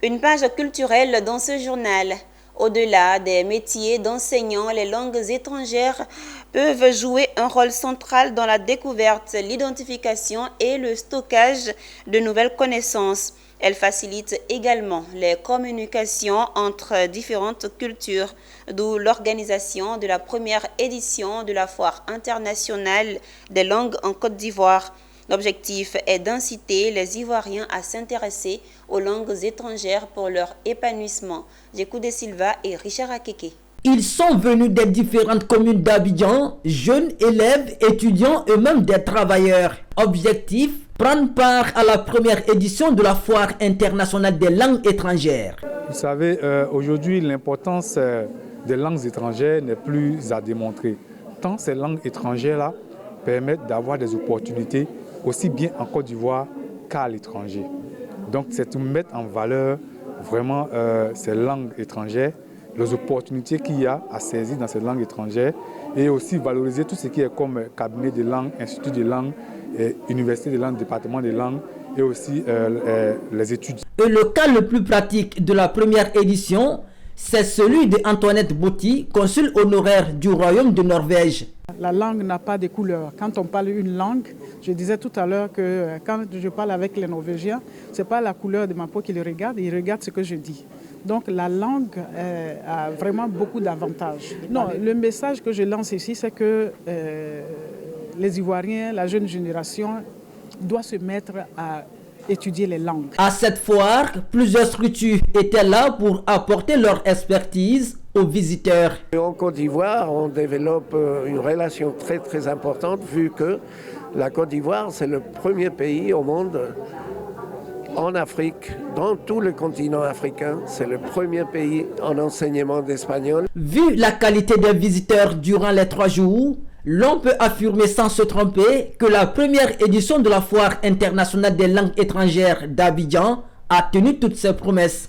Une page culturelle dans ce journal. Au-delà des métiers d'enseignants, les langues étrangères peuvent jouer un rôle central dans la découverte, l'identification et le stockage de nouvelles connaissances. Elles facilitent également les communications entre différentes cultures, d'où l'organisation de la première édition de la Foire internationale des langues en Côte d'Ivoire. L'objectif est d'inciter les Ivoiriens à s'intéresser aux langues étrangères pour leur épanouissement. Jekou de Silva et Richard Akeke. Ils sont venus des différentes communes d'Abidjan, jeunes élèves, étudiants et même des travailleurs. Objectif, prendre part à la première édition de la Foire internationale des langues étrangères. Vous savez, aujourd'hui, l'importance des langues étrangères n'est plus à démontrer. Tant ces langues étrangères-là permettent d'avoir des opportunités aussi bien en Côte d'Ivoire qu'à l'étranger. Donc c'est de mettre en valeur vraiment ces langues étrangères, les opportunités qu'il y a à saisir dans ces langues étrangères et aussi valoriser tout ce qui est comme cabinet de langue, institut de langue, université de langue, département de langue et aussi les études. Et le cas le plus pratique de la première édition, c'est celui d'Antoinette Botti, consul honoraire du Royaume de Norvège. La langue n'a pas de couleur. Quand on parle une langue, je disais tout à l'heure que quand je parle avec les Norvégiens, ce n'est pas la couleur de ma peau qu'ils regardent, ils regardent ce que je dis. Donc la langue a vraiment beaucoup d'avantages. Non, le message que je lance ici, c'est que les Ivoiriens, la jeune génération, doit se mettre à étudier les langues. À cette foire, plusieurs structures étaient là pour apporter leur expertise aux visiteurs. En Côte d'Ivoire, on développe une relation très importante vu que la Côte d'Ivoire, c'est le premier pays au monde, en Afrique, dans tout le continent africain, c'est le premier pays en enseignement d'espagnol. Vu la qualité des visiteurs durant les 3 jours, l'on peut affirmer sans se tromper que la première édition de la Foire internationale des langues étrangères d'Abidjan a tenu toutes ses promesses.